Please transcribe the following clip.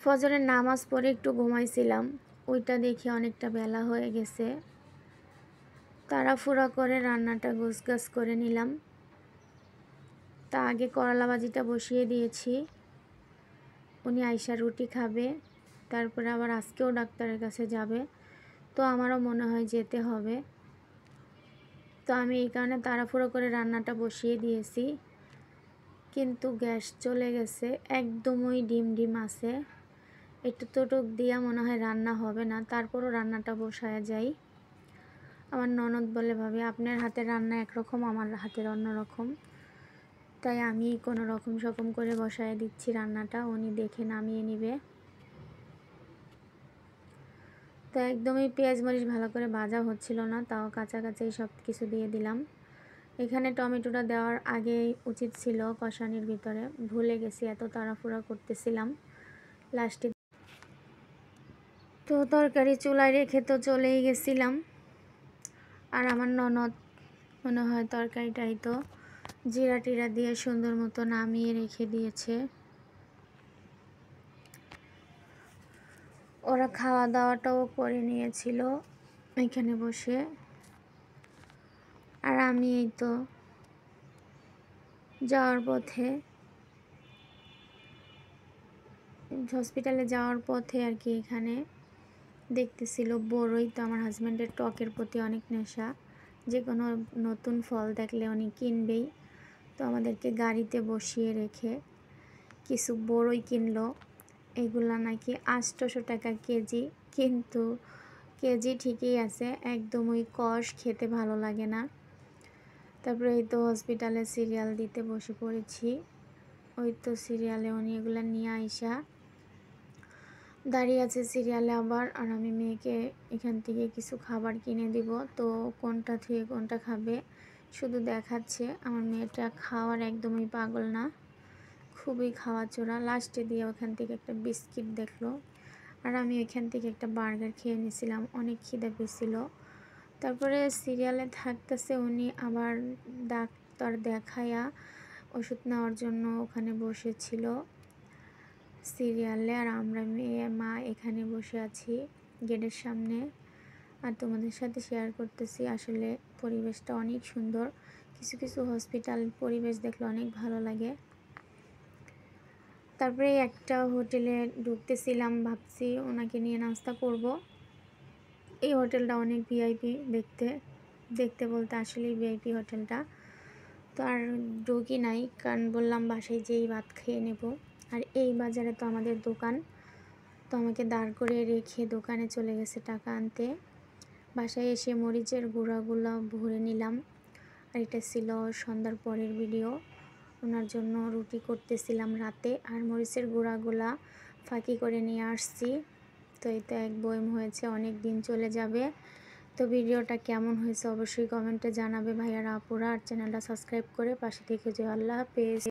ফজরের নামাজ পড়ে একটু ঘুমাইছিলাম, ওইটা দেখে অনেকটা বেলা হয়ে গেছে। তাড়াহুড়া করে রান্নাটা গোছগাছ করে নিলাম। তা আগে করলা ভাজিটা বসিয়ে দিয়েছি, উনি আইসা রুটি খাবে, তারপরে আবার আজকেও ডাক্তারের কাছে যাবে, তো আমারও মনে হয় যেতে হবে। তো আমি এই কারণে তাড়াহুড়ো করে রান্নাটা বসিয়ে দিয়েছি, কিন্তু গ্যাস চলে গেছে, একদমই ডিম ডিম আছে। একটু তোটক দিয়া মনে হয় রান্না হবে না, তারপরও রান্নাটা বসায়া যায়। আমার ননদ বলে, ভাবি আপনার হাতের রান্না একরকম, আমার হাতের অন্যরকম, তাই আমি কোনো রকম সকম করে বসায় দিচ্ছি রান্নাটা, উনি দেখে নামিয়ে নিবে। তো একদমই পেঁয়াজ মরিচ ভালো করে ভাজা হচ্ছিল না, তাও কাঁচা কাঁচাই সব কিছু দিয়ে দিলাম। এখানে টমেটোটা দেওয়ার আগেই উচিত ছিল কষানির ভিতরে, ভুলে গেছি, এত তাড়াহুড়া করতেছিলাম লাস্টে। তো তরকারি চুলায় রেখে তো চলেই গেছিলাম, আর আমার ননদ মনে হয় তরকারিটাই তো জিরা টিরা দিয়ে সুন্দর মতো নামিয়ে রেখে দিয়েছে। ওরা খাওয়া দাওয়াটাও করে নিয়েছিল এখানে বসে, আর আমি এই তো যাওয়ার পথে, হসপিটালে যাওয়ার পথে আর কি, এখানে দেখতেছিল বড়ই। তো আমার হাজব্যান্ডের টকের প্রতি অনেক নেশা, যে কোনো নতুন ফল দেখলে উনি কিনবেই। তো আমাদেরকে গাড়িতে বসিয়ে রেখে কিছু বড়ই কিনলো। এগুলা নাকি 800 টাকা কেজি, কিন্তু কেজি ঠিকই আছে, একদমই কষ, খেতে ভালো লাগে না। তারপরে এই তো হসপিটালে সিরিয়াল দিতে বসে পড়েছি। ওই তো সিরিয়ালে উনি এগুলা নিয়ে আইসা দাঁড়িয়ে আছে সিরিয়ালে আবার, আর আমি মেয়েকে এখান থেকে কিছু খাবার কিনে দিব। তো কোনটা থেকে কোনটা খাবে শুধু দেখাচ্ছে। আমার মেয়েটা খাওয়ার একদমই পাগল না, খুবই খাওয়া চোরা। লাস্টে দিয়ে ওখান থেকে একটা বিস্কিট দেখলো, আর আমি ওইখান থেকে একটা বার্গার খেয়ে নিয়েছিলাম, অনেক খিদে পেয়েছিল। তারপরে সিরিয়ালে থাকতেছে, উনি আবার ডাক্তার দেখায়া ওষুধ নেওয়ার জন্য ওখানে বসেছিল সিরিয়ালে, আর আমরা মেয়ে মা এখানে বসে আছি গেটের সামনে, আর তোমাদের সাথে শেয়ার করতেছি। আসলে পরিবেশটা অনেক সুন্দর, কিছু কিছু হসপিটাল পরিবেশ দেখলে অনেক ভালো লাগে। তারপরে একটা হোটেলে ঢুকতেছিলাম, ভাবছি ওনাকে নিয়ে নাস্তা করব। এই হোটেলটা অনেক ভিআইপি, দেখতে দেখতে বলতে আসলেই ভিআইপি হোটেলটা। তো আর ঢুকি নাই, কারণ বললাম বাসায় যেই ভাত খেয়ে নেব। আর এই বাজারে তো আমাদের দোকান, তো আমাকে দাঁড় করে রেখে দোকানে চলে গেছে টাকা আনতে। বাসায় এসে মরিচের গুঁড়াগুলো ভরে নিলাম। আর এটা ছিল সন্ধ্যার পরের ভিডিও, ওনার জন্য রুটি করতেছিলাম রাতে, আর মরিচের গুঁড়াগুলা ফাঁকি করে নিয়ে আসছি। তো এটা এক বয়ম হয়েছে, অনেক দিন চলে যাবে। তো ভিডিওটা কেমন হয়েছে অবশ্যই কমেন্টে জানাবে ভাইয়ারা আপুরা, আর চ্যানেলটা সাবস্ক্রাইব করে পাশে থেকে যে। আল্লাহ হাফেজ।